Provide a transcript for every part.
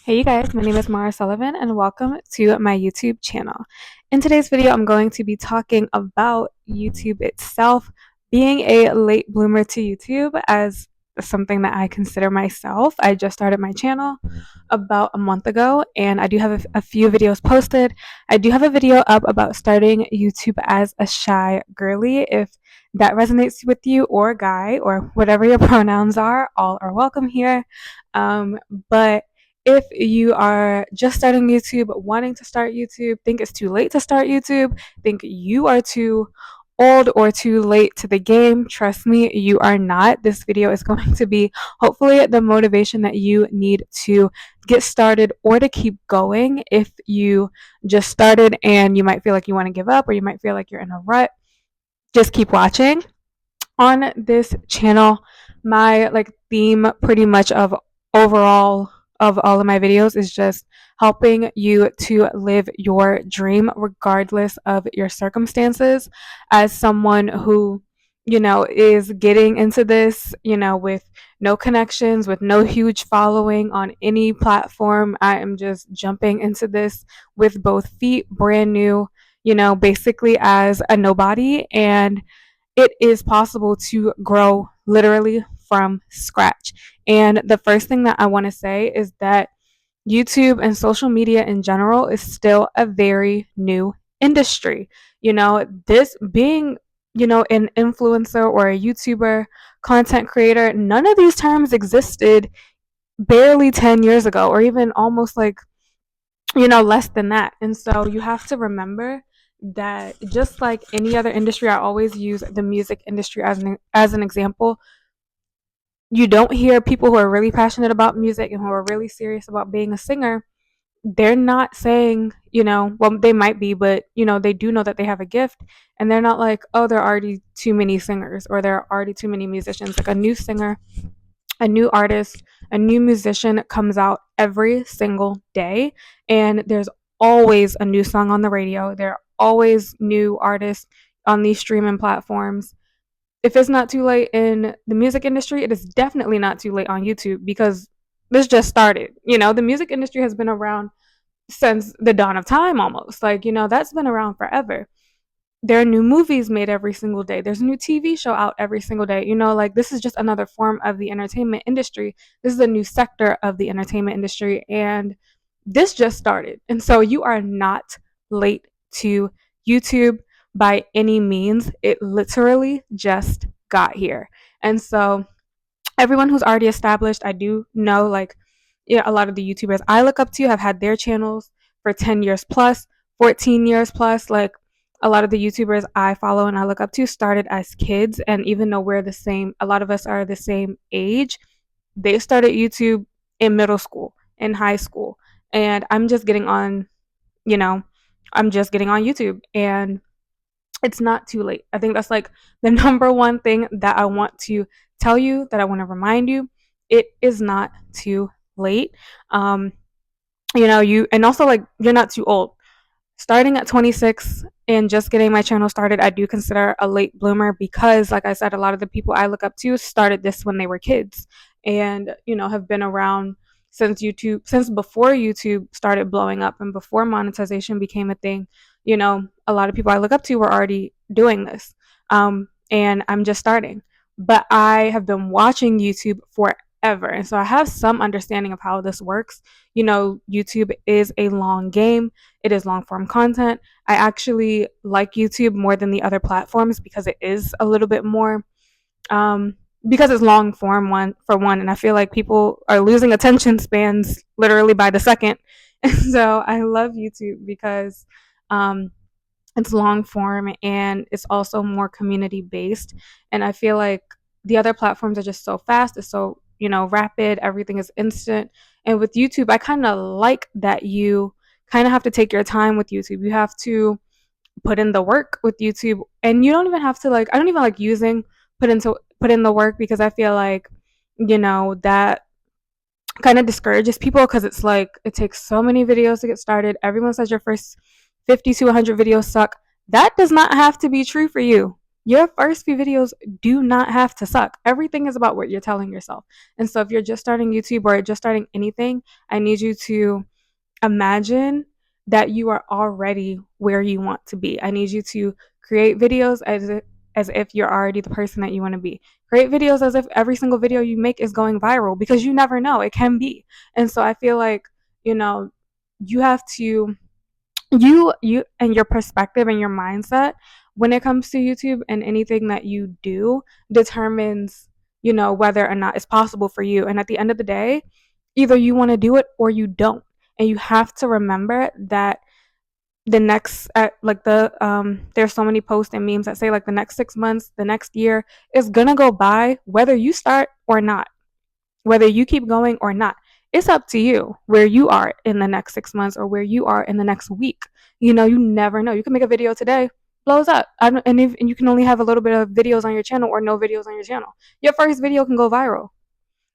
Hey you guys, my name is Mara Sullivan and welcome to my YouTube channel. In today's video, I'm going to be talking about YouTube itself, being a late bloomer to YouTube as something that I consider myself. I just started my channel about a month ago and I do have a few videos posted. I do have a video up about starting YouTube as a shy girly. If that resonates with you, or guy, or whatever your pronouns are, all are welcome here. But if you are just starting YouTube, wanting to start YouTube, think it's too late to start YouTube, think you are too old or too late to the game, trust me, you are not. This video is going to be hopefully the motivation that you need to get started or to keep going. If you just started and you might feel like you want to give up or you might feel like you're in a rut, just keep watching. On this channel, my theme pretty much of overall of all of my videos is just helping you to live your dream regardless of your circumstances. As someone who is getting into this, with no connections, with no huge following on any platform, I am just jumping into this with both feet, brand new, basically as a nobody. And it is possible to grow literally from scratch. And the first thing that I want to say is that YouTube and social media in general is still a very new industry. This being, an influencer or a YouTuber, content creator, none of these terms existed barely 10 years ago, or even almost less than that. And so you have to remember that just like any other industry, I always use the music industry as an example. You don't hear people who are really passionate about music and who are really serious about being a singer. They're not saying, well, they might be, but they do know that they have a gift, and they're not like, oh, there are already too many singers or there are already too many musicians. Like a new singer, a new artist, a new musician comes out every single day, and there's always a new song on the radio. There are always new artists on these streaming platforms. If it's not too late in the music industry, it is definitely not too late on YouTube because this just started. The music industry has been around since the dawn of time almost. That's been around forever. There are new movies made every single day. There's a new TV show out every single day. This is just another form of the entertainment industry. This is a new sector of the entertainment industry, and this just started. And so you are not late to YouTube by any means. It literally just got here. And so everyone who's already established, I do know a lot of the YouTubers I look up to have had their channels for 10 years plus, 14 years plus. Like a lot of the YouTubers I follow and I look up to started as kids. And even though we're the same, a lot of us are the same age, they started YouTube in middle school, in high school. And you know, I'm just getting on YouTube, and it's not too late. I think that's like the number one thing that I want to tell you, that I want to remind you. It is not too late. Um, you, and also like you're not too old. Starting at 26 and just getting my channel started, I do consider a late bloomer because, like I said, a lot of the people I look up to started this when they were kids and, have been around since before YouTube started blowing up and before monetization became a thing. A lot of people I look up to were already doing this. And I'm just starting. But I have been watching YouTube forever. And so I have some understanding of how this works. YouTube is a long game. It is long form content. I actually like YouTube more than the other platforms because it is a little bit more, because it's long form, one, and I feel like people are losing attention spans literally by the second. And so I love YouTube because it's long form and it's also more community based. And I feel like the other platforms are just so fast, it's so, rapid, everything is instant. And with YouTube, I kind of like that you kind of have to take your time with YouTube. You have to put in the work with YouTube, and you don't even have to I don't even like using put in the work because I feel like, that kind of discourages people because it's like it takes so many videos to get started. Everyone says your first 50 to 100 videos suck. That does not have to be true for you. Your first few videos do not have to suck. Everything is about what you're telling yourself. And so if you're just starting YouTube or just starting anything, I need you to imagine that you are already where you want to be. I need you to create videos as if you're already the person that you want to be. Create videos as if every single video you make is going viral, because you never know, it can be. And so I feel like, you know, you have to you and your perspective and your mindset when it comes to YouTube and anything that you do determines, whether or not it's possible for you. And at the end of the day, either you want to do it or you don't. And you have to remember that the next like there's so many posts and memes that say like the next 6 months, the next year is gonna go by whether you start or not, whether you keep going or not. It's up to you where you are in the next 6 months or where you are in the next week. You never know. You can make a video today, blows up, and you can only have a little bit of videos on your channel or no videos on your channel. Your first video can go viral.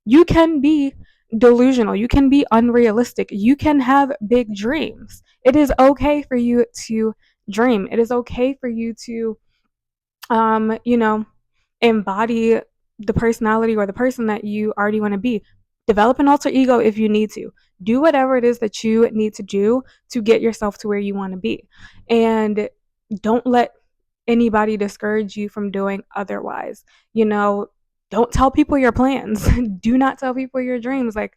You can be delusional. You can be unrealistic. You can have big dreams. It is okay for you to dream. It is okay for you to, embody the personality or the person that you already want to be. Develop an alter ego if you need to. Do whatever it is that you need to do to get yourself to where you want to be. And don't let anybody discourage you from doing otherwise. Don't tell people your plans. Do not tell people your dreams. Like,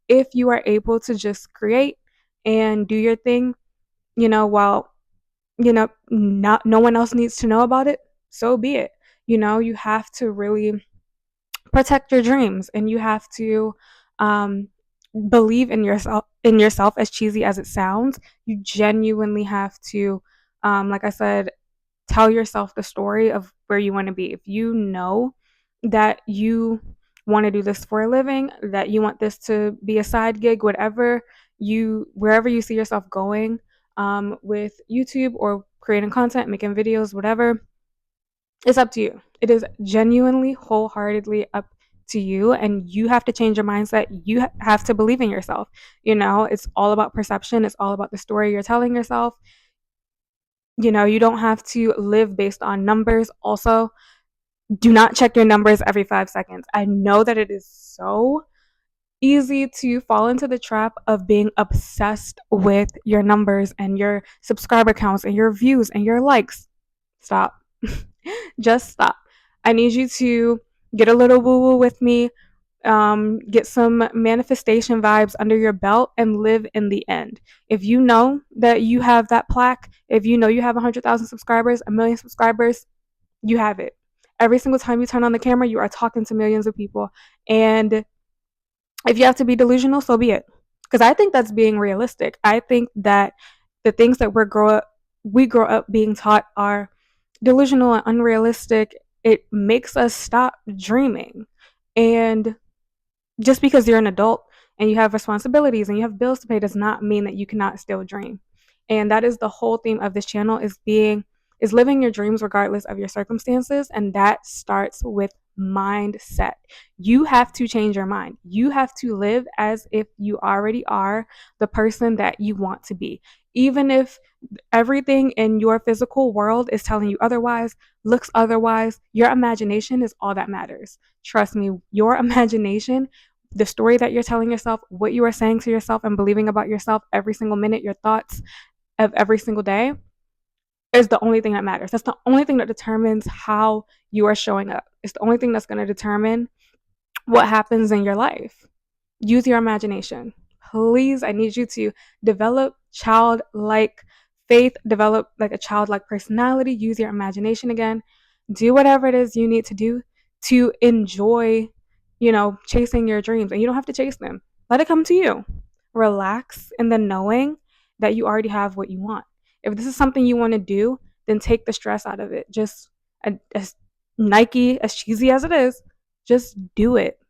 if you are able to just create and do your thing, while, not no one else needs to know about it, so be it. You have to really protect your dreams, and you have to um, believe in yourself, as cheesy as it sounds. You genuinely have to, like I said, tell yourself the story of where you want to be. If you know that you want to do this for a living, that you want this to be a side gig, wherever you see yourself going, with YouTube or creating content, making videos, whatever, it's up to you. It is genuinely, wholeheartedly up to you, and you have to change your mindset. You have to believe in yourself. It's all about perception. It's all about the story you're telling yourself. You don't have to live based on numbers. Also, do not check your numbers every 5 seconds. I know that it is so easy to fall into the trap of being obsessed with your numbers and your subscriber counts and your views and your likes. Stop. Just stop. I need you to get a little woo woo with me, get some manifestation vibes under your belt, and live in the end. If you know that you have that plaque, if you know you have 100,000 subscribers, 1 million subscribers, you have it. Every single time you turn on the camera, you are talking to millions of people. And if you have to be delusional, so be it. Because I think that's being realistic. I think that the things that we grow up being taught are delusional and unrealistic. It makes us stop dreaming. And just because you're an adult and you have responsibilities and you have bills to pay does not mean that you cannot still dream. And that is the whole theme of this channel, is living your dreams regardless of your circumstances. And that starts with mindset. You have to change your mind. You have to live as if you already are the person that you want to be. Even if everything in your physical world is telling you otherwise, looks otherwise, your imagination is all that matters. Trust me, your imagination, the story that you're telling yourself, what you are saying to yourself and believing about yourself every single minute, your thoughts of every single day, is the only thing that matters. That's the only thing that determines how you are showing up. It's the only thing that's going to determine what happens in your life. Use your imagination. Please, I need you to develop childlike faith, develop like a childlike personality, use your imagination again. Do whatever it is you need to do to enjoy, chasing your dreams. And you don't have to chase them. Let it come to you. Relax in the knowing that you already have what you want. If this is something you want to do, then take the stress out of it. Just as Nike, as cheesy as it is, just do it,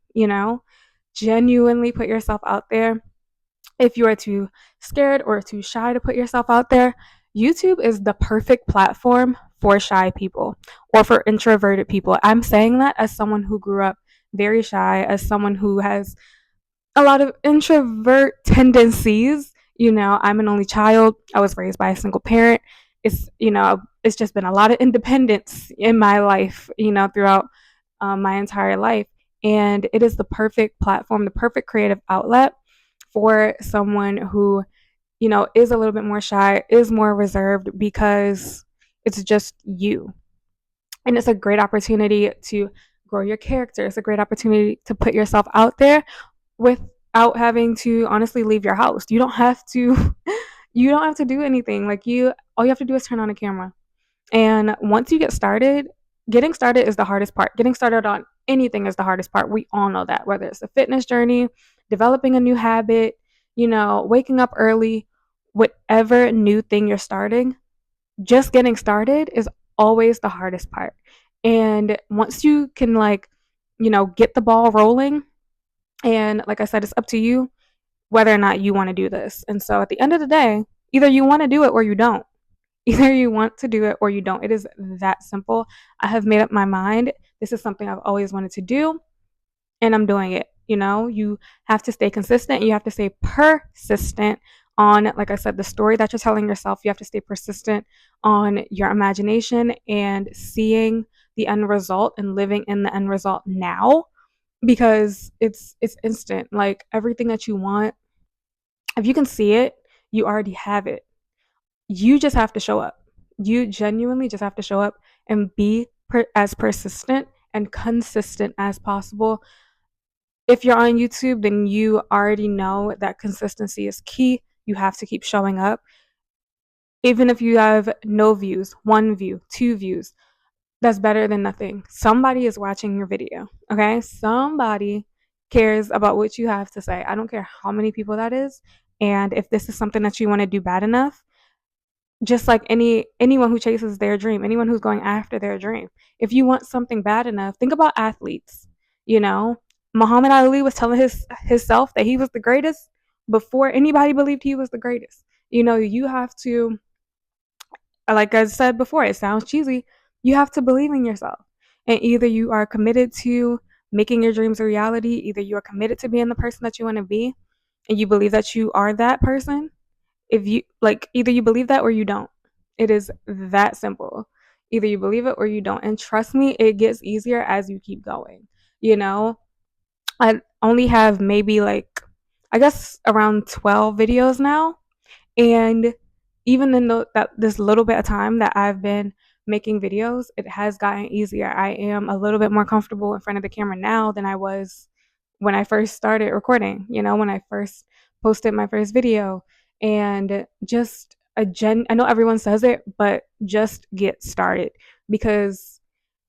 genuinely put yourself out there. If you are too scared or too shy to put yourself out there, YouTube is the perfect platform for shy people or for introverted people. I'm saying that as someone who grew up very shy, as someone who has a lot of introvert tendencies. I'm an only child. I was raised by a single parent. it's, it's just been a lot of independence in my life, throughout my entire life. And it is the perfect platform, the perfect creative outlet for someone who, is a little bit more shy, is more reserved, because it's just you. And it's a great opportunity to grow your character. It's a great opportunity to put yourself out there without having to honestly leave your house. You don't have to you don't have to do anything. Like, you all you have to do is turn on a camera. And once you get started, getting started is the hardest part. Getting started on anything is the hardest part. We all know that, whether it's a fitness journey, developing a new habit, waking up early, whatever new thing you're starting, just getting started is always the hardest part. And once you can, like, get the ball rolling, and like I said, it's up to you whether or not you want to do this. And so at the end of the day, either you want to do it or you don't. Either you want to do it or you don't. It is that simple. I have made up my mind. This is something I've always wanted to do, and I'm doing it. You have to stay consistent. You have to stay persistent on, like I said, the story that you're telling yourself. You have to stay persistent on your imagination and seeing the end result and living in the end result now, because it's instant. Like, everything that you want, if you can see it, you already have it. You just have to show up. You genuinely just have to show up and be as persistent and consistent as possible. If you're on YouTube, then you already know that consistency is key. You have to keep showing up. Even if you have no views, 1 view, 2 views, that's better than nothing. Somebody is watching your video, okay? Somebody cares about what you have to say. I don't care how many people that is. And if this is something that you want to do bad enough, just like anyone who chases their dream, anyone who's going after their dream, if you want something bad enough, think about athletes. you know Muhammad Ali was telling himself that he was the greatest before anybody believed he was the greatest. You have to, like I said before, it sounds cheesy, you have to believe in yourself. And either you are committed to making your dreams a reality, either you are committed to being the person that you want to be, and you believe that you are that person. If you like, either you believe that or you don't. It is that simple. Either you believe it or you don't. And trust me, it gets easier as you keep going. You know, I only have maybe, like, I guess around 12 videos now. And even in that this little bit of time that I've been making videos, it has gotten easier. I am a little bit more comfortable in front of the camera now than I was when I first started recording, when I first posted my first video. And just I know everyone says it, but just get started. Because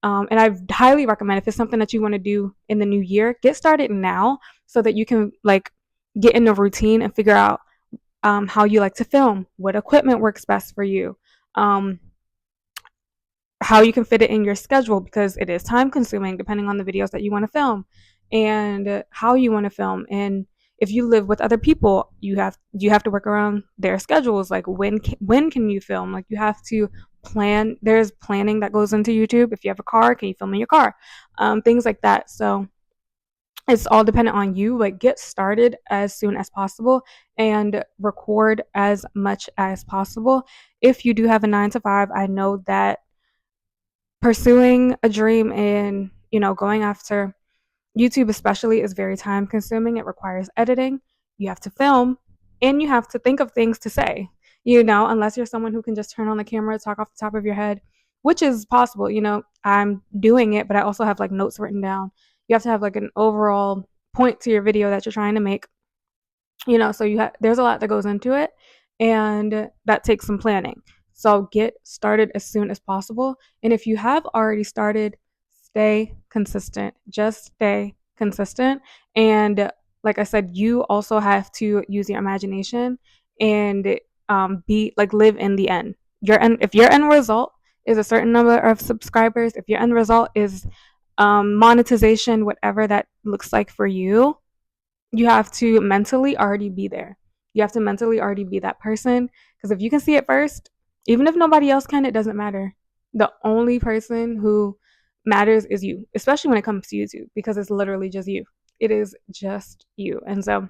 and I highly recommend, if it's something that you want to do in the new year, get started now so that you can, like, get in a routine and figure out how you like to film, what equipment works best for you, um, how you can fit it in your schedule, because it is time consuming depending on the videos that you want to film, and how you want to film. And if you live with other people, you have to work around their schedules. Like, when can you film? Like, you have to plan. There's planning that goes into YouTube. If you have a car, can you film in your car? Things like that. So it's all dependent on you. Like, get started as soon as possible and record as much as possible. If you do have a 9 to 5, I know that pursuing a dream and, going after YouTube especially is very time consuming. It requires editing. You have to film, and you have to think of things to say, unless you're someone who can just turn on the camera, talk off the top of your head, which is possible. I'm doing it, but I also have, like, notes written down. You have to have, like, an overall point to your video that you're trying to make. So there's a lot that goes into it, and that takes some planning. So get started as soon as possible. And if you have already started, stay consistent. Just stay consistent. And like I said, you also have to use your imagination and be like, live in the end. If your end result is a certain number of subscribers, if your end result is monetization, whatever that looks like for you, you have to mentally already be there. You have to mentally already be that person. Because if you can see it first, even if nobody else can, it doesn't matter. The only person who matters is you, especially when it comes to YouTube, because it's literally just you. It is just you. And so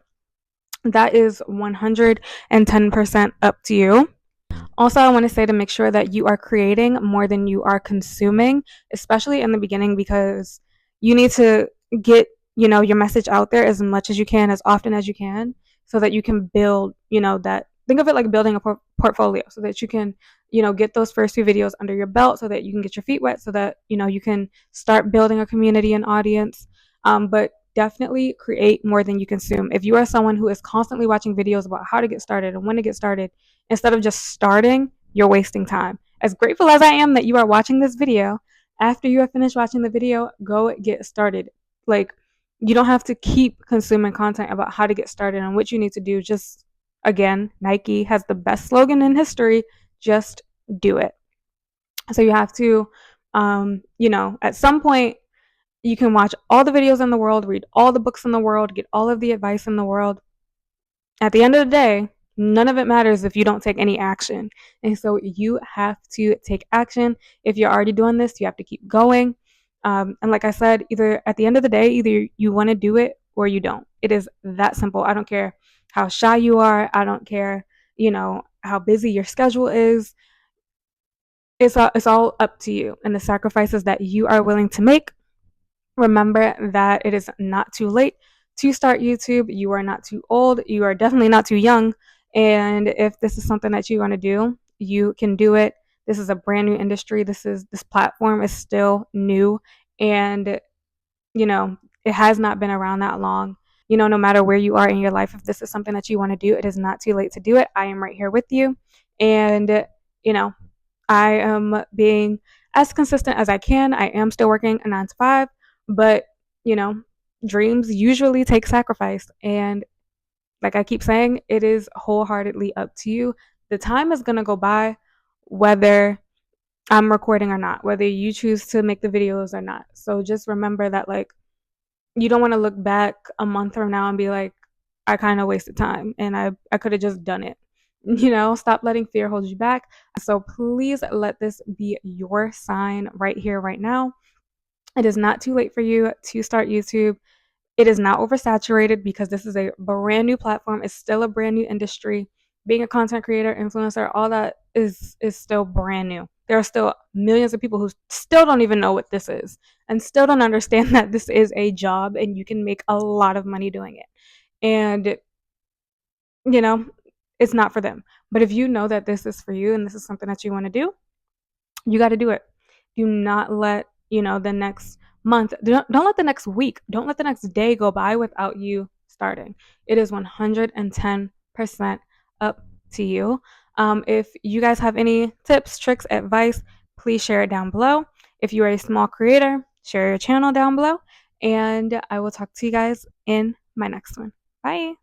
that is 110% up to you. Also, I want to say to make sure that you are creating more than you are consuming, especially in the beginning, because you need to get, your message out there as much as you can, as often as you can, so that you can build, that think of it like building a portfolio so that you can, get those first few videos under your belt so that you can get your feet wet so that, you can start building a community and audience. But definitely create more than you consume. If you are someone who is constantly watching videos about how to get started and when to get started, instead of just starting, you're wasting time. As grateful as I am that you are watching this video, after you have finished watching the video, go get started. Like, you don't have to keep consuming content about how to get started and what you need to do. Just, again, Nike has the best slogan in history, just do it. So you have to, at some point, you can watch all the videos in the world, read all the books in the world, get all of the advice in the world. At the end of the day, none of it matters if you don't take any action. And so you have to take action. If you're already doing this, you have to keep going. And like I said, either at the end of the day, either you want to do it or you don't. It is that simple. I don't care how shy you are. I don't care, how busy your schedule is. It's all up to you and the sacrifices that you are willing to make. Remember that it is not too late to start YouTube. You are not too old. You are definitely not too young. And if this is something that you want to do, you can do it. This is a brand new industry. This platform is still new, and it has not been around that long. No matter where you are in your life, if this is something that you want to do, it is not too late to do it. I am right here with you. And you know, I am being as consistent as I can. I am still working a 9 to 5, but you know, dreams usually take sacrifice. And like I keep saying, it is wholeheartedly up to you. The time is going to go by whether I'm recording or not, whether you choose to make the videos or not. So just remember that, like, you don't want to look back a month from now and be like, I kind of wasted time and I could have just done it. Stop letting fear hold you back. So please let this be your sign right here, right now. It is not too late for you to start YouTube. It is not oversaturated because this is a brand new platform. It's still a brand new industry. Being a content creator, influencer, all that is still brand new. There are still millions of people who still don't even know what this is and still don't understand that this is a job and you can make a lot of money doing it. And you know, it's not for them. But if you know that this is for you and this is something that you want to do, you got to do it. Do not let, the next month, don't let the next week, don't let the next day go by without you starting. It is 110% up to you. If you guys have any tips, tricks, advice, please share it down below. If you are a small creator, share your channel down below. And I will talk to you guys in my next one. Bye.